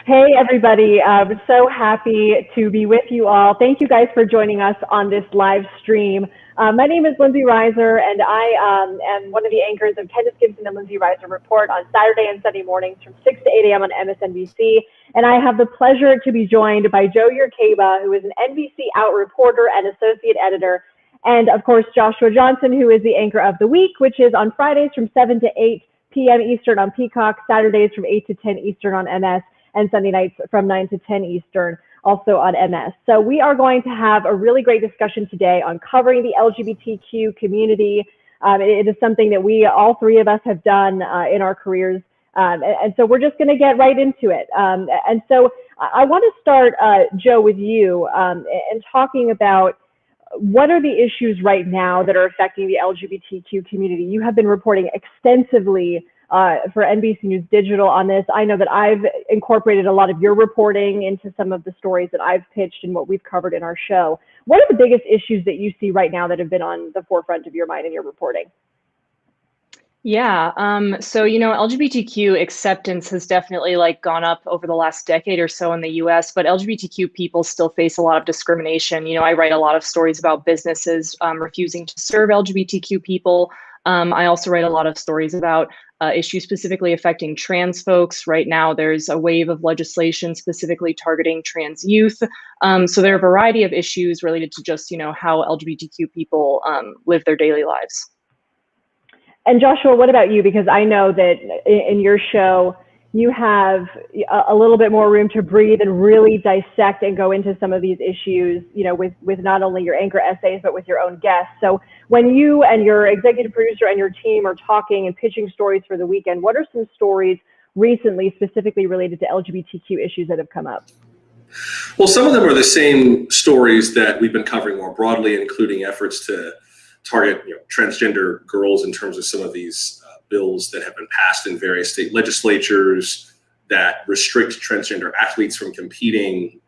Hey, everybody. I'm so happy to be with you all. Thank you guys for joining us on this live stream. My name is Lindsey Reiser, and I am one of the anchors of Candace Gibson and Lindsey Reiser Report on Saturday and Sunday mornings from 6 to 8 a.m. on MSNBC. And I have the pleasure to be joined by Jo Yurcaba, who is an NBC Out reporter and associate editor, and of course, Joshua Johnson, who is the anchor of The Week, which is on Fridays from 7 to 8 p.m. Eastern on Peacock, Saturdays from 8 to 10 Eastern on MS, and Sunday nights from 9 to 10 Eastern, also on MS. So we are going to have a really great discussion today on covering the LGBTQ community. It is something that all three of us have done in our careers. And so we're just gonna get right into it. And so I wanna start, Jo, with you and talking about what are the issues right now that are affecting the LGBTQ community? You have been reporting extensively for NBC News Digital on this. I know that I've incorporated a lot of your reporting into some of the stories that I've pitched and what we've covered in our show. What are the biggest issues that you see right now that have been on the forefront of your mind in your reporting? Yeah, so, LGBTQ acceptance has definitely gone up over the last decade or so in the US, but LGBTQ people still face a lot of discrimination. I write a lot of stories about businesses refusing to serve LGBTQ people. I also write a lot of stories about issues specifically affecting trans folks. Right now, there's a wave of legislation specifically targeting trans youth. So there are a variety of issues related to just, how LGBTQ people live their daily lives. And Joshua, what about you? Because I know that in your show, you have a little bit more room to breathe and really dissect and go into some of these issues, with not only your anchor essays, but with your own guests. So when you and your executive producer and your team are talking and pitching stories for the weekend, what are some stories recently specifically related to LGBTQ issues that have come up? Well, some of them are the same stories that we've been covering more broadly, including efforts to target transgender girls in terms of some of these bills that have been passed in various state legislatures that restrict transgender athletes from competing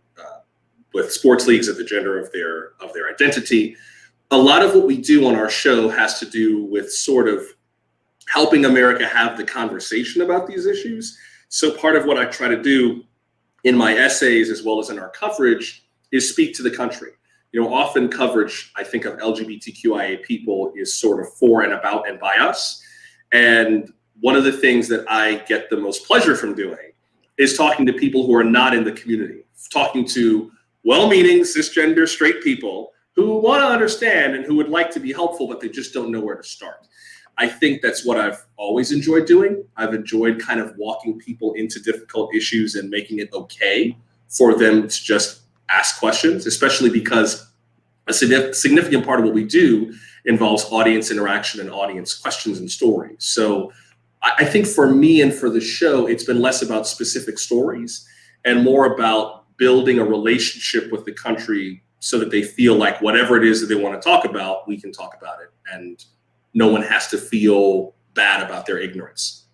with sports leagues at the gender of their identity. A lot of what we do on our show has to do with sort of helping America have the conversation about these issues. So part of what I try to do in my essays as well as in our coverage is speak to the country. Often coverage, I think, of LGBTQIA people is sort of for and about and by us. And one of the things that I get the most pleasure from doing is talking to people who are not in the community, talking to well-meaning cisgender straight people who want to understand and who would like to be helpful, but they just don't know where to start. I think that's what I've always enjoyed doing. I've enjoyed kind of walking people into difficult issues and making it okay for them to just ask questions, especially because a significant part of what we do involves audience interaction and audience questions and stories. So I think for me and for the show, it's been less about specific stories and more about building a relationship with the country so that they feel like whatever it is that they want to talk about, we can talk about it. And no one has to feel bad about their ignorance.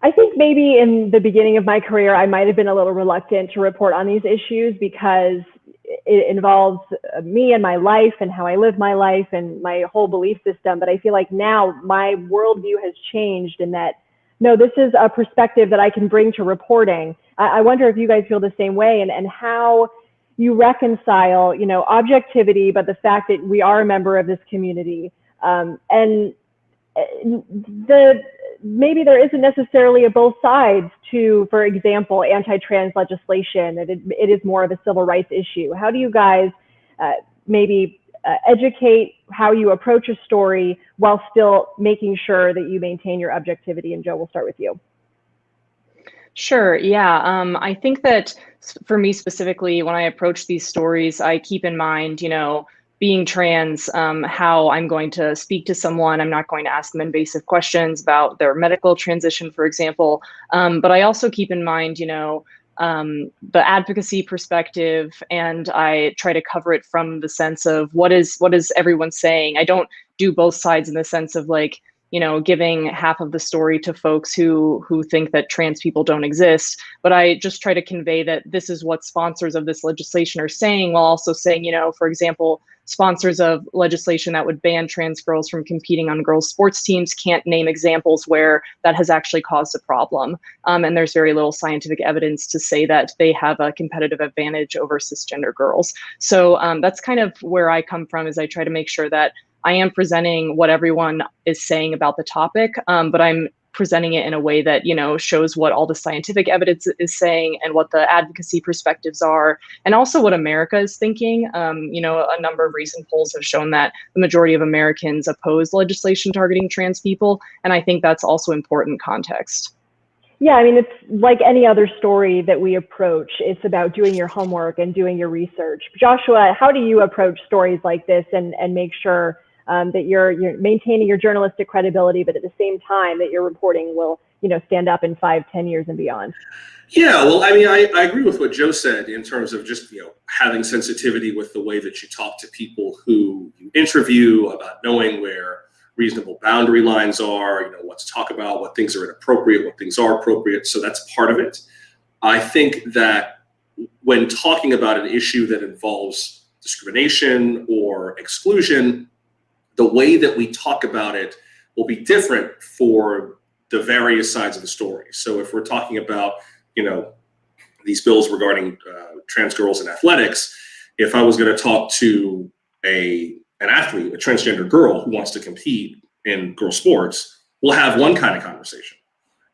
I think maybe in the beginning of my career, I might have been a little reluctant to report on these issues because it involves me and my life and how I live my life and my whole belief system. But I feel like now my worldview has changed in that, no, this is a perspective that I can bring to reporting. I wonder if you guys feel the same way and how you reconcile, objectivity, but the fact that we are a member of this community. And maybe there isn't necessarily a both sides to, for example, anti-trans legislation. It is more of a civil rights issue. How do you guys maybe educate how you approach a story while still making sure that you maintain your objectivity? And Jo, we'll start with you. Sure. Yeah. I think that for me specifically, when I approach these stories, I keep in mind, being trans, how I'm going to speak to someone. I'm not going to ask them invasive questions about their medical transition, for example. But I also keep in mind, the advocacy perspective, and I try to cover it from the sense of what is everyone saying. I don't do both sides in the sense of giving half of the story to folks who think that trans people don't exist, but I just try to convey that this is what sponsors of this legislation are saying, while also saying, for example, sponsors of legislation that would ban trans girls from competing on girls' sports teams can't name examples where that has actually caused a problem. And there's very little scientific evidence to say that they have a competitive advantage over cisgender girls. So that's kind of where I come from, is I try to make sure that I am presenting what everyone is saying about the topic, but I'm presenting it in a way that, shows what all the scientific evidence is saying and what the advocacy perspectives are, and also what America is thinking. A number of recent polls have shown that the majority of Americans oppose legislation targeting trans people, and I think that's also important context. Yeah, I mean, it's like any other story that we approach. It's about doing your homework and doing your research. Joshua, how do you approach stories like this and make sure that you're maintaining your journalistic credibility, but at the same time that your reporting will, stand up in 5-10 years and beyond? Yeah, well, I mean, I agree with what Jo said in terms of just, having sensitivity with the way that you talk to people who you interview, about knowing where reasonable boundary lines are, what to talk about, what things are inappropriate, what things are appropriate. So that's part of it. I think that when talking about an issue that involves discrimination or exclusion, the way that we talk about it will be different for the various sides of the story. So if we're talking about, these bills regarding trans girls in athletics, if I was going to talk to an athlete, a transgender girl who wants to compete in girl sports, we'll have one kind of conversation.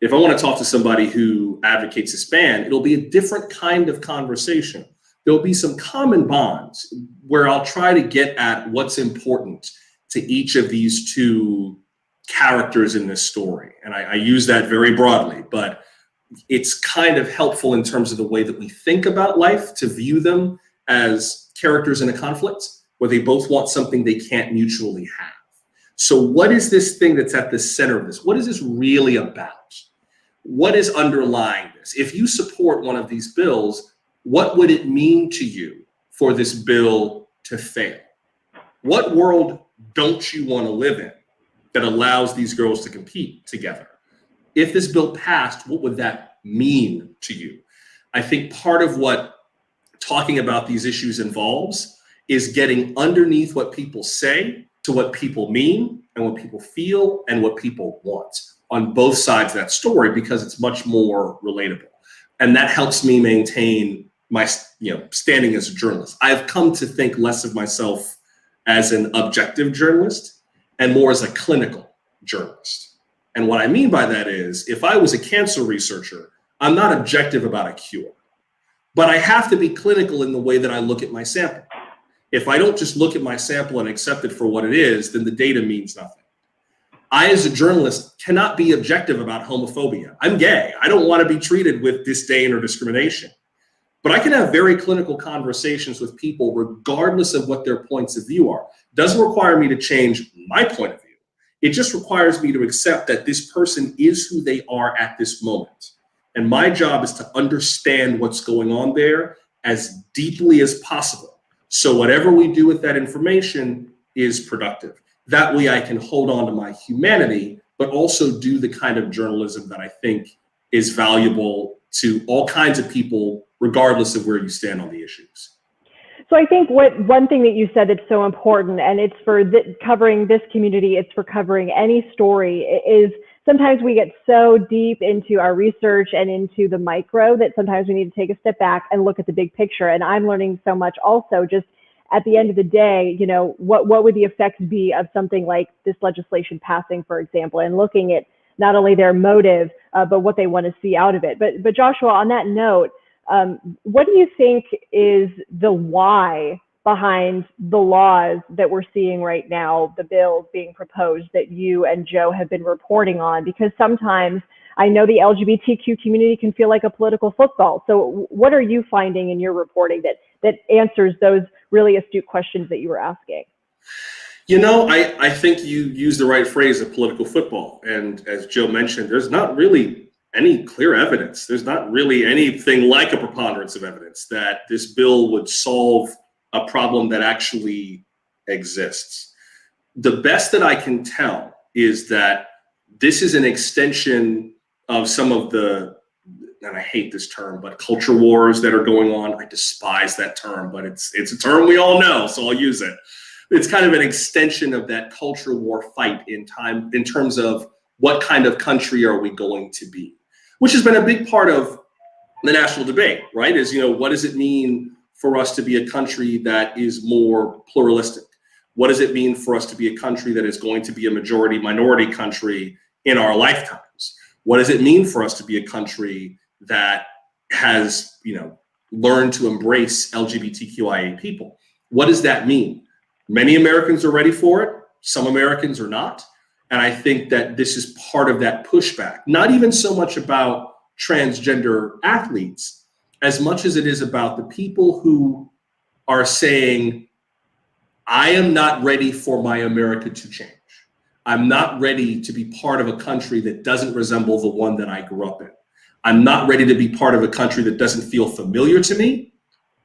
If I want to talk to somebody who advocates this ban, it'll be a different kind of conversation. There'll be some common bonds where I'll try to get at what's important to each of these two characters in this story. And I use that very broadly, but it's kind of helpful in terms of the way that we think about life to view them as characters in a conflict where they both want something they can't mutually have. So what is this thing that's at the center of this? What is this really about? What is underlying this? If you support one of these bills, what would it mean to you for this bill to fail? What world don't you want to live in that allows these girls to compete together? If this bill passed, what would that mean to you? I think part of what talking about these issues involves is getting underneath what people say to what people mean and what people feel and what people want on both sides of that story, because it's much more relatable. And that helps me maintain my standing as a journalist. I've come to think less of myself as an objective journalist and more as a clinical journalist. And what I mean by that is, if I was a cancer researcher, I'm not objective about a cure, but I have to be clinical in the way that I look at my sample. If I don't just look at my sample and accept it for what it is, then the data means nothing. I, as a journalist, cannot be objective about homophobia. I'm gay. I don't want to be treated with disdain or discrimination. But I can have very clinical conversations with people regardless of what their points of view are. It doesn't require me to change my point of view. It just requires me to accept that this person is who they are at this moment. And my job is to understand what's going on there as deeply as possible. So whatever we do with that information is productive. That way I can hold on to my humanity, but also do the kind of journalism that I think is valuable to all kinds of people, regardless of where you stand on the issues. So I think one thing that you said that's so important, and it's for covering this community, it's for covering any story, is sometimes we get so deep into our research and into the micro that sometimes we need to take a step back and look at the big picture. And I'm learning so much also just at the end of the day, what would the effects be of something like this legislation passing, for example, and looking at not only their motive, but what they want to see out of it. But Joshua, on that note, what do you think is the why behind the laws that we're seeing right now, the bills being proposed that you and Jo have been reporting on? Because sometimes I know the LGBTQ community can feel like a political football. So what are you finding in your reporting that answers those really astute questions that you were asking? I think you used the right phrase of political football. And as Jo mentioned, there's not really any clear evidence. There's not really anything like a preponderance of evidence that this bill would solve a problem that actually exists. The best that I can tell is that this is an extension of some of the and I hate this term, but culture wars that are going on. I despise that term, but it's a term we all know, so I'll use it. It's kind of an extension of that culture war fight in terms of what kind of country are we going to be, which has been a big part of the national debate, right? Is, what does it mean for us to be a country that is more pluralistic? What does it mean for us to be a country that is going to be a majority minority country in our lifetimes? What does it mean for us to be a country that has, learned to embrace LGBTQIA people? What does that mean? Many Americans are ready for it. Some Americans are not. And I think that this is part of that pushback, not even so much about transgender athletes, as much as it is about the people who are saying, I am not ready for my America to change. I'm not ready to be part of a country that doesn't resemble the one that I grew up in. I'm not ready to be part of a country that doesn't feel familiar to me,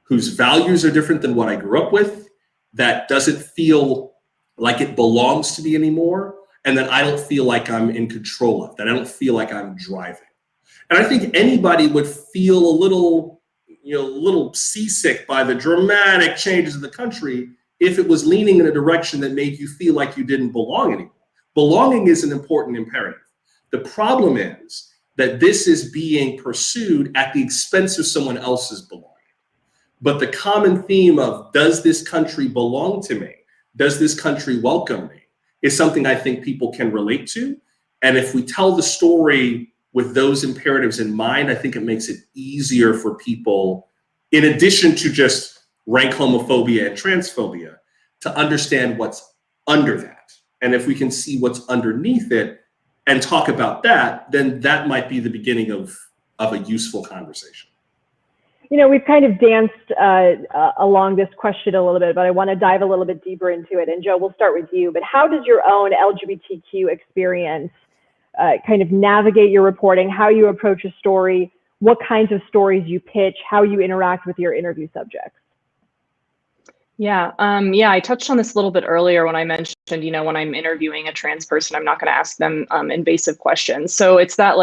whose values are different than what I grew up with, that doesn't feel like it belongs to me anymore, and that I don't feel like I'm in control of, that I don't feel like I'm driving. And I think anybody would feel a little seasick by the dramatic changes in the country if it was leaning in a direction that made you feel like you didn't belong anymore. Belonging is an important imperative. The problem is that this is being pursued at the expense of someone else's belonging. But the common theme of, does this country belong to me? Does this country welcome me? Is something I think people can relate to. And if we tell the story with those imperatives in mind, I think it makes it easier for people, in addition to just rank homophobia and transphobia, to understand what's under that. And if we can see what's underneath it and talk about that, then that might be the beginning of a useful conversation. We've kind of danced along this question a little bit, but I want to dive a little bit deeper into it. And Jo, we'll start with you. But how does your own LGBTQ experience kind of navigate your reporting, how you approach a story, what kinds of stories you pitch, how you interact with your interview subjects? Yeah, I touched on this a little bit earlier when I mentioned, when I'm interviewing a trans person, I'm not going to ask them invasive questions. So it's that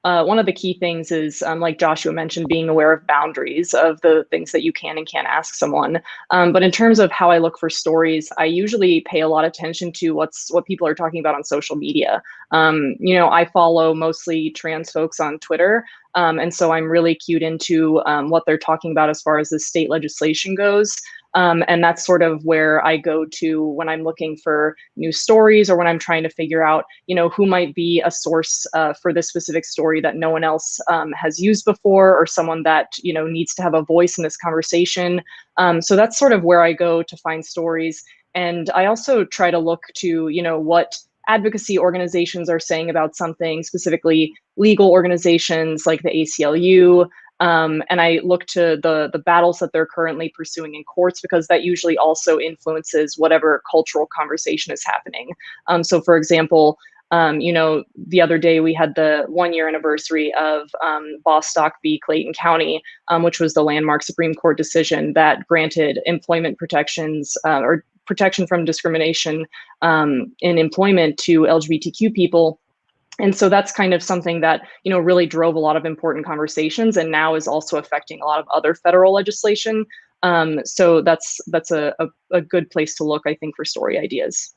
one of the key things is, like Joshua mentioned, being aware of boundaries of the things that you can and can't ask someone. But in terms of how I look for stories, I usually pay a lot of attention to what people are talking about on social media. I follow mostly trans folks on Twitter. And so I'm really cued into what they're talking about as far as the state legislation goes. And that's sort of where I go to when I'm looking for new stories, or when I'm trying to figure out, who might be a source for this specific story that no one else has used before, or someone that, needs to have a voice in this conversation. So that's sort of where I go to find stories. And I also try to look to, what advocacy organizations are saying about something, specifically legal organizations like the ACLU. And I look to the battles that they're currently pursuing in courts, because that usually also influences whatever cultural conversation is happening. So for example, the other day we had the 1-year anniversary of Bostock v. Clayton County, which was the landmark Supreme Court decision that granted employment protections or protection from discrimination in employment to LGBTQ people. And so that's kind of something that, really drove a lot of important conversations, and now is also affecting a lot of other federal legislation. So that's a good place to look, I think, for story ideas.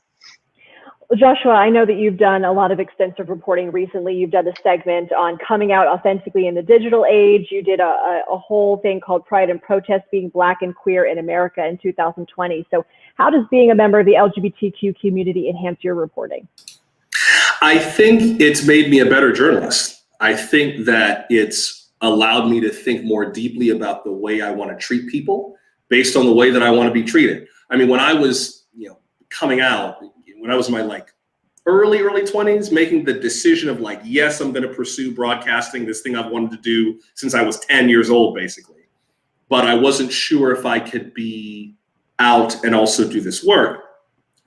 Well, Joshua, I know that you've done a lot of extensive reporting recently. You've done a segment on coming out authentically in the digital age. You did a whole thing called Pride and Protest, Being Black and Queer in America in 2020. So how does being a member of the LGBTQ community enhance your reporting? I think it's made me a better journalist. I think that it's allowed me to think more deeply about the way I want to treat people based on the way that I want to be treated. I mean, when I was, coming out, when I was in my early 20s, making the decision of yes, I'm going to pursue broadcasting, this thing I've wanted to do since I was 10 years old, basically. But I wasn't sure if I could be out and also do this work.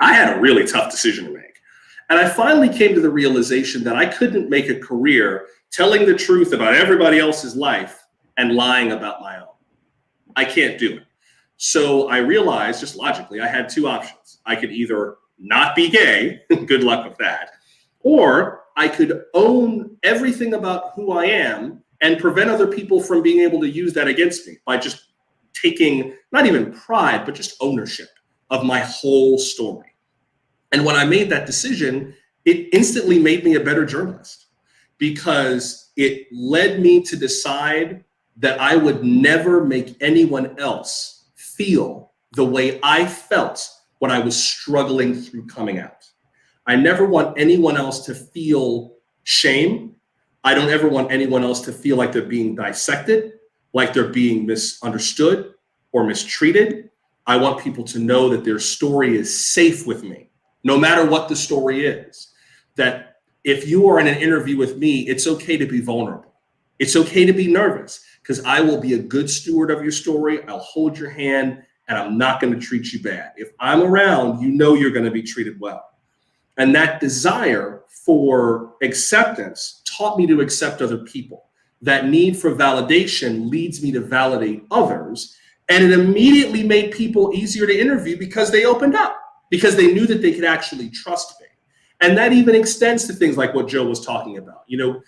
I had a really tough decision to make. And I finally came to the realization that I couldn't make a career telling the truth about everybody else's life and lying about my own. I can't do it. So I realized, just logically, I had two options. I could either not be gay, good luck with that, or I could own everything about who I am and prevent other people from being able to use that against me by just taking not even pride, but just ownership of my whole story. And when I made that decision, it instantly made me a better journalist, because it led me to decide that I would never make anyone else feel the way I felt when I was struggling through coming out. I never want anyone else to feel shame. I don't ever want anyone else to feel like they're being dissected, like they're being misunderstood or mistreated. I want people to know that their story is safe with me, no matter what the story is. That if you are in an interview with me, it's okay to be vulnerable. It's okay to be nervous, because I will be a good steward of your story. I'll hold your hand, and I'm not going to treat you bad. If I'm around, you know you're going to be treated well. And that desire for acceptance taught me to accept other people. That need for validation leads me to validate others. And it immediately made people easier to interview because they opened up, because they knew that they could actually trust me. And that even extends to things like what Jo was talking about. You know,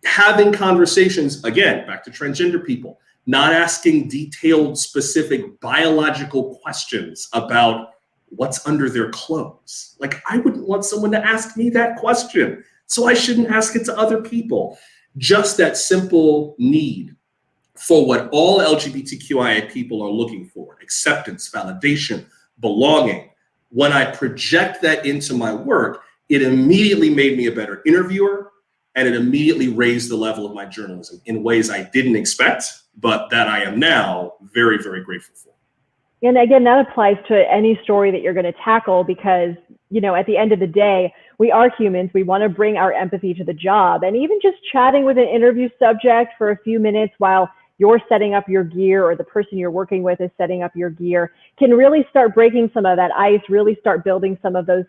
having conversations, again, back to transgender people, not asking detailed, specific biological questions about what's under their clothes. Like, I wouldn't want someone to ask me that question, so I shouldn't ask it to other people. Just that simple need for what all LGBTQIA people are looking for: acceptance, validation, belonging. When I project that into my work, it immediately made me a better interviewer, and it immediately raised the level of my journalism in ways I didn't expect, but that I am now very, very grateful for. And again, that applies to any story that you're going to tackle, because, you know, at the end of the day, we are humans. We want to bring our empathy to the job. And even just chatting with an interview subject for a few minutes while you're setting up your gear, or the person you're working with is setting up your gear, can really start breaking some of that ice, really start building some of those,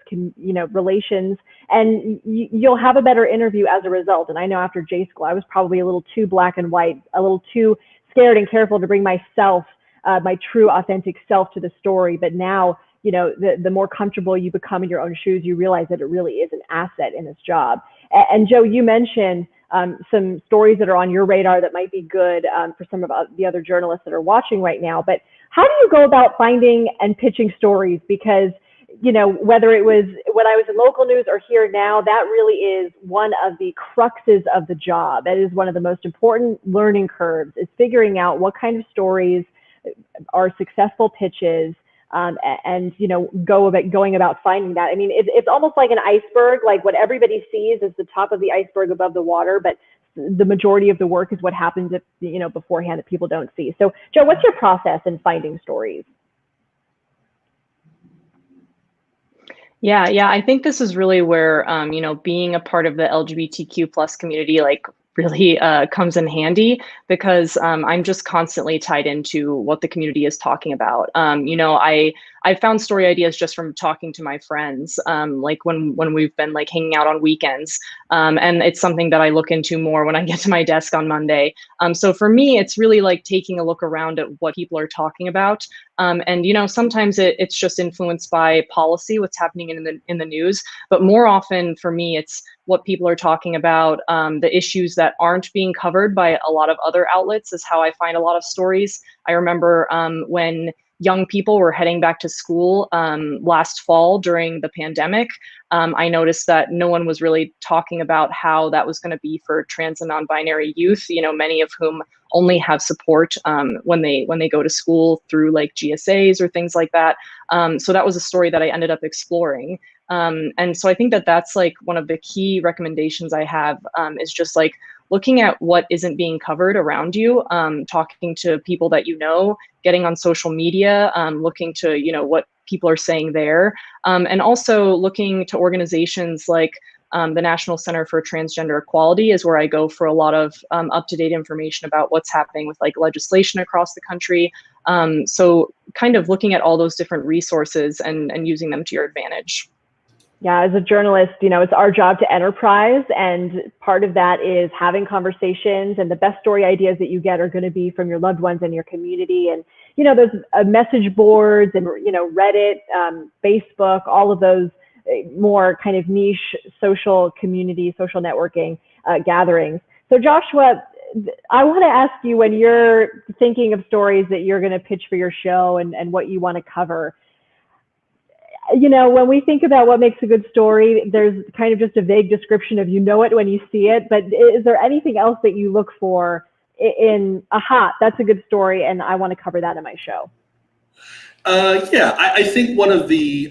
relations, and you'll have a better interview as a result. And I know after J School, I was probably a little too black and white, a little too scared and careful to bring myself, my true authentic self to the story. But now, you know, the more comfortable you become in your own shoes, you realize that it really is an asset in this job. And Jo, you mentioned some stories that are on your radar that might be good for some of the other journalists that are watching right now. But how do you go about finding and pitching stories? Because, you know, whether it was when I was in local news or here now, that really is one of the cruxes of the job. That is one of the most important learning curves, is figuring out what kind of stories are successful pitches, and, you know, going about finding that. I mean, it's almost like an iceberg. Like, what everybody sees is the top of the iceberg above the water, but the majority of the work is what happens if, you know, beforehand, that people don't see. So, Jo, what's your process in finding stories? Yeah, I think this is really where, you know, being a part of the LGBTQ plus community, like, really comes in handy, because I'm just constantly tied into what the community is talking about. You know, I found story ideas just from talking to my friends, like when we've been like hanging out on weekends, and it's something that I look into more when I get to my desk on Monday. So for me, it's really like taking a look around at what people are talking about. And, you know, sometimes it's just influenced by policy, what's happening in the news, but more often for me, it's what people are talking about, the issues that aren't being covered by a lot of other outlets is how I find a lot of stories. I remember when young people were heading back to school last fall during the pandemic, I noticed that no one was really talking about how that was going to be for trans and non-binary youth, you know, many of whom only have support when they go to school through like GSAs or things like that. So that was a story that I ended up exploring. And so I think that that's like one of the key recommendations I have, is just like looking at what isn't being covered around you, talking to people that you know, getting on social media, looking to, you know, what people are saying there, and also looking to organizations like the National Center for Transgender Equality is where I go for a lot of up-to-date information about what's happening with like legislation across the country. So kind of looking at all those different resources and using them to your advantage. Yeah, as a journalist, you know, it's our job to enterprise, and part of that is having conversations, and the best story ideas that you get are going to be from your loved ones and your community. And, you know, there's message boards and, you know, Reddit, Facebook, all of those more kind of niche social community, social networking gatherings. So Joshua, I want to ask you, when you're thinking of stories that you're going to pitch for your show and what you want to cover, you know, when we think about what makes a good story, there's kind of just a vague description of, you know it when you see it, but is there anything else that you look for in, aha, that's a good story and I want to cover that in my show? I think one of the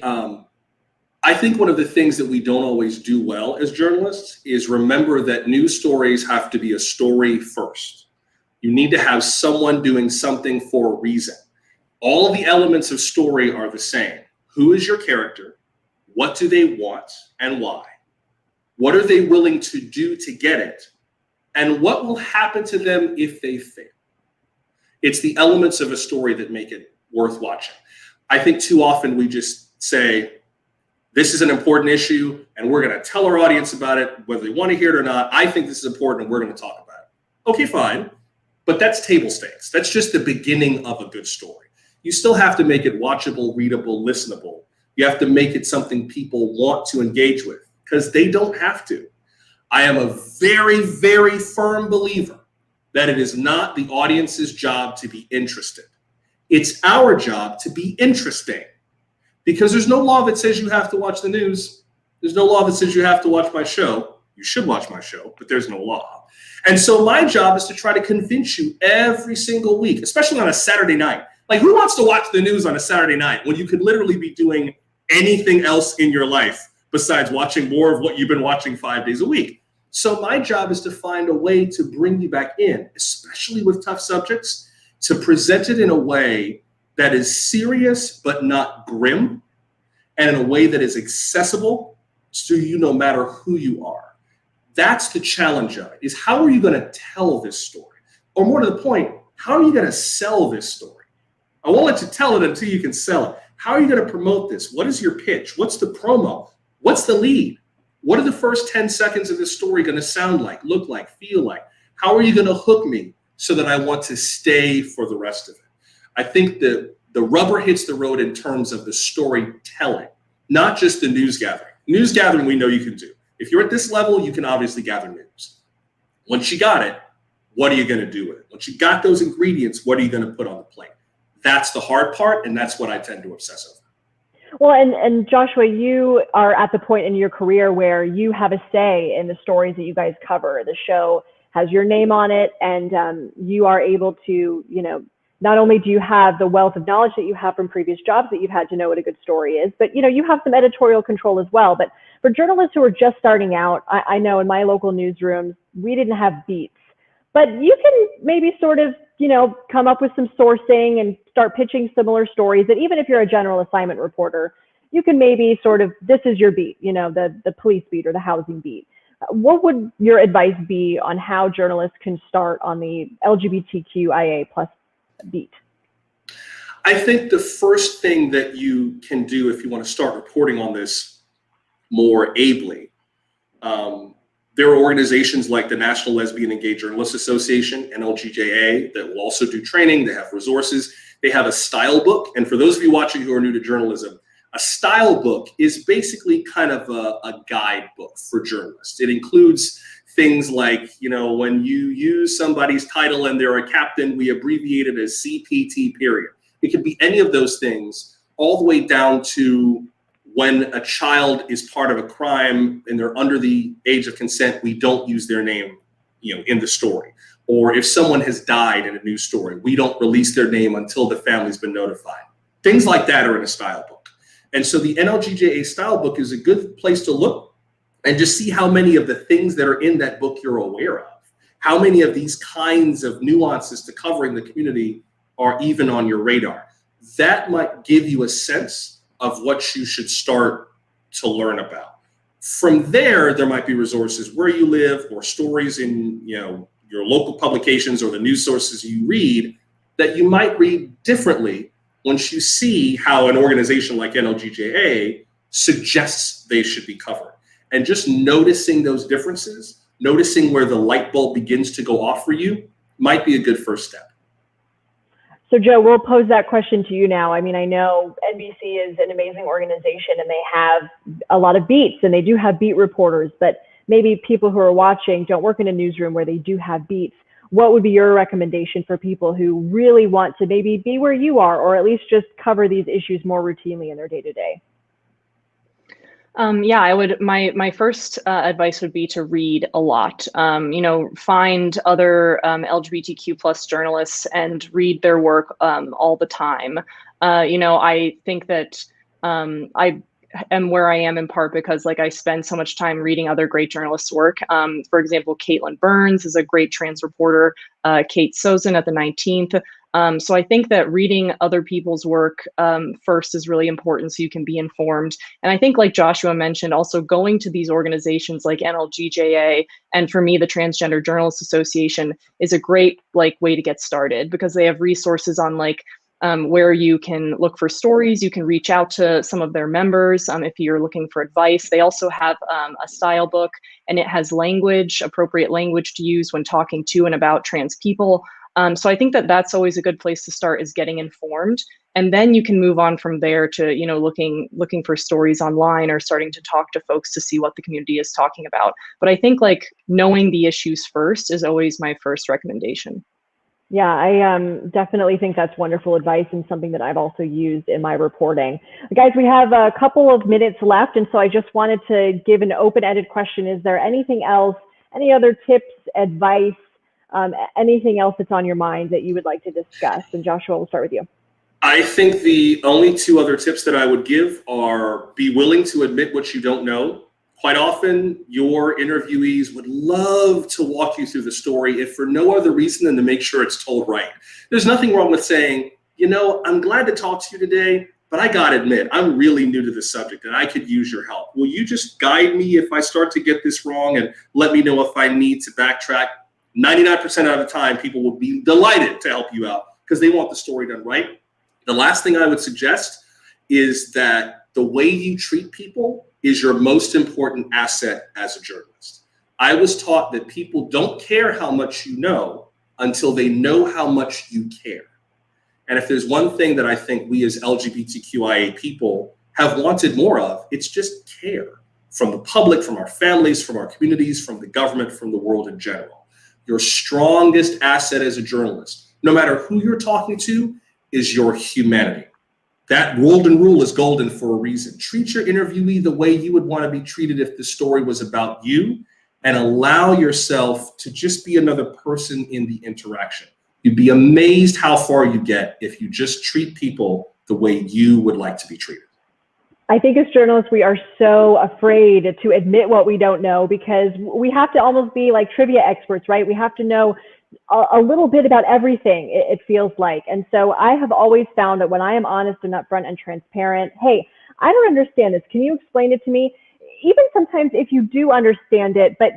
things that we don't always do well as journalists is remember that news stories have to be a story first. You need to have someone doing something for a reason. All of the elements of story are the same. Who is your character? What do they want and why? What are they willing to do to get it? And what will happen to them if they fail? It's the elements of a story that make it worth watching. I think too often we just say, this is an important issue and we're going to tell our audience about it, whether they want to hear it or not. I think this is important and we're going to talk about it. Okay, fine. But that's table stakes. That's just the beginning of a good story. You still have to make it watchable, readable, listenable. You have to make it something people want to engage with, because they don't have to. I am a very, very firm believer that it is not the audience's job to be interested. It's our job to be interesting, because there's no law that says you have to watch the news. There's no law that says you have to watch my show. You should watch my show, but there's no law. And so my job is to try to convince you every single week, especially on a Saturday night. Like, who wants to watch the news on a Saturday night when you could literally be doing anything else in your life besides watching more of what you've been watching 5 days a week? So my job is to find a way to bring you back in, especially with tough subjects, to present it in a way that is serious but not grim, and in a way that is accessible to you no matter who you are. That's the challenge of it, is how are you going to tell this story? Or more to the point, how are you going to sell this story? I won't let you tell it until you can sell it. How are you going to promote this? What is your pitch? What's the promo? What's the lead? What are the first 10 seconds of this story going to sound like, look like, feel like? How are you going to hook me so that I want to stay for the rest of it? I think the rubber hits the road in terms of the storytelling, not just the news gathering. News gathering, we know you can do. If you're at this level, you can obviously gather news. Once you got it, what are you going to do with it? Once you got those ingredients, what are you going to put on the plate? That's the hard part, and that's what I tend to obsess over. Well, and Joshua, you are at the point in your career where you have a say in the stories that you guys cover. The show has your name on it, and you are able to, you know, not only do you have the wealth of knowledge that you have from previous jobs that you've had to know what a good story is, but, you know, you have some editorial control as well. But for journalists who are just starting out, I know in my local newsrooms, we didn't have beats, but you can maybe sort of, you know, come up with some sourcing and start pitching similar stories that even if you're a general assignment reporter, you can maybe sort of, this is your beat, you know, the police beat or the housing beat. What would your advice be on how journalists can start on the LGBTQIA+ beat? I think the first thing that you can do if you want to start reporting on this more ably, there are organizations like the National Lesbian and Gay Journalists Association, NLGJA, that will also do training. They have resources. They have a style book. And for those of you watching who are new to journalism, a style book is basically kind of a guidebook for journalists. It includes things like, you know, when you use somebody's title and they're a captain, we abbreviate it as CPT period. It could be any of those things, all the way down to when a child is part of a crime and they're under the age of consent, we don't use their name, you know, in the story. Or if someone has died in a news story, we don't release their name until the family's been notified. Things like that are in a style book. And so the NLGJA style book is a good place to look and just see how many of the things that are in that book you're aware of. How many of these kinds of nuances to covering the community are even on your radar. That might give you a sense of what you should start to learn about. From there, there might be resources where you live or stories in, you know, your local publications or the news sources you read that you might read differently once you see how an organization like NLGJA suggests they should be covered. And just noticing those differences, noticing where the light bulb begins to go off for you, might be a good first step. So Jo, we'll pose that question to you now. I mean, I know NBC is an amazing organization and they have a lot of beats and they do have beat reporters, but maybe people who are watching don't work in a newsroom where they do have beats. what would be your recommendation for people who really want to maybe be where you are, or at least just cover these issues more routinely in their day-to-day? Yeah, I would. My first advice would be to read a lot. Find other LGBTQ plus journalists and read their work all the time. I think that I am where I am in part because I spend so much time reading other great journalists' work. For example, Caitlin Burns is a great trans reporter. Kate Sozin at the 19th. So I think that reading other people's work first is really important so you can be informed. And I think, like Joshua mentioned, also going to these organizations like NLGJA, and for me, the Transgender Journalists Association is a great way to get started, because they have resources on where you can look for stories. You can reach out to some of their members if you're looking for advice. They also have a style book, and it has appropriate language to use when talking to and about trans people. So I think that that's always a good place to start, is getting informed. And then you can move on from there to, looking for stories online or starting to talk to folks to see what the community is talking about. But I think knowing the issues first is always my first recommendation. Yeah, I definitely think that's wonderful advice, and something that I've also used in my reporting. Guys, we have a couple of minutes left, and so I just wanted to give an open-ended question. Is there anything else, any other tips, advice, anything else that's on your mind that you would like to discuss? And Joshua, we'll start with you. I think the only two other tips that I would give are be willing to admit what you don't know. Quite often, your interviewees would love to walk you through the story, if for no other reason than to make sure it's told right. There's nothing wrong with saying, I'm glad to talk to you today, but I gotta admit, I'm really new to this subject and I could use your help. Will you just guide me if I start to get this wrong, and let me know if I need to backtrack? 99% of the time, people will be delighted to help you out because they want the story done right. The last thing I would suggest is that the way you treat people is your most important asset as a journalist. I was taught that people don't care how much you know until they know how much you care. And if there's one thing that I think we as LGBTQIA people have wanted more of, it's just care from the public, from our families, from our communities, from the government, from the world in general. Your strongest asset as a journalist, no matter who you're talking to, is your humanity. That golden rule is golden for a reason. Treat your interviewee the way you would want to be treated if the story was about you, and allow yourself to just be another person in the interaction. You'd be amazed how far you get if you just treat people the way you would like to be treated. I think as journalists, we are so afraid to admit what we don't know, because we have to almost be like trivia experts, right? We have to know a little bit about everything, it feels like. And so I have always found that when I am honest and upfront and transparent, hey, I don't understand this. Can you explain it to me? Even sometimes if you do understand it, but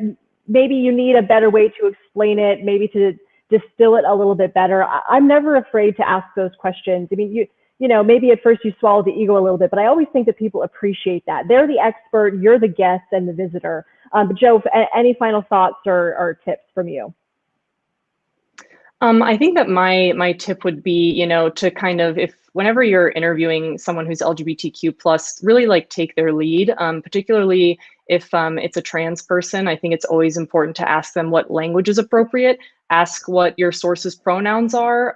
maybe you need a better way to explain it, maybe to distill it a little bit better. I'm never afraid to ask those questions. I mean, maybe at first you swallow the ego a little bit, but I always think that people appreciate that. They're the expert, you're the guest and the visitor. But Jo, any final thoughts or tips from you? I think that my tip would be, to kind of, whenever you're interviewing someone who's LGBTQ plus, really take their lead, particularly if it's a trans person. I think it's always important to ask them what language is appropriate. Ask what your source's pronouns are.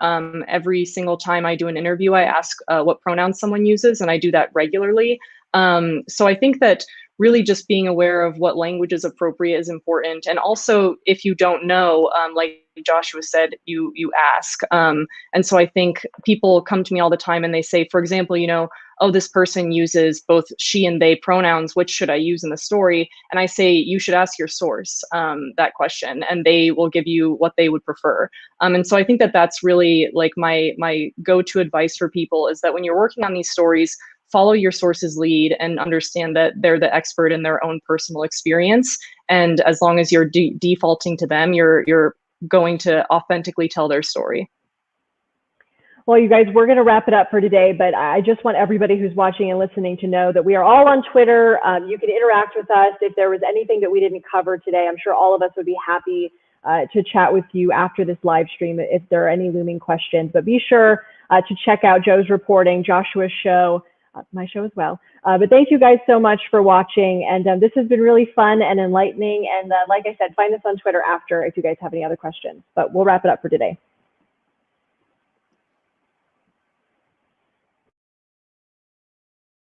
Every single time I do an interview, I ask what pronouns someone uses, and I do that regularly. So I think that really just being aware of what language is appropriate is important. And also, if you don't know, like Joshua said, you ask. And so I think people come to me all the time and they say, for example, oh, this person uses both she and they pronouns. Which should I use in the story? And I say, you should ask your source that question, and they will give you what they would prefer. And so I think that that's really my go-to advice for people, is that when you're working on these stories, follow your source's lead and understand that they're the expert in their own personal experience. And as long as you're defaulting to them, you're going to authentically tell their story. Well, you guys, we're going to wrap it up for today, but I just want everybody who's watching and listening to know that we are all on Twitter. You can interact with us. If there was anything that we didn't cover today, I'm sure all of us would be happy to chat with you after this live stream if there are any looming questions. But be sure to check out Jo's reporting, Joshua's show, my show as well. But thank you guys so much for watching. And this has been really fun and enlightening. And like I said, find us on Twitter after if you guys have any other questions. But we'll wrap it up for today.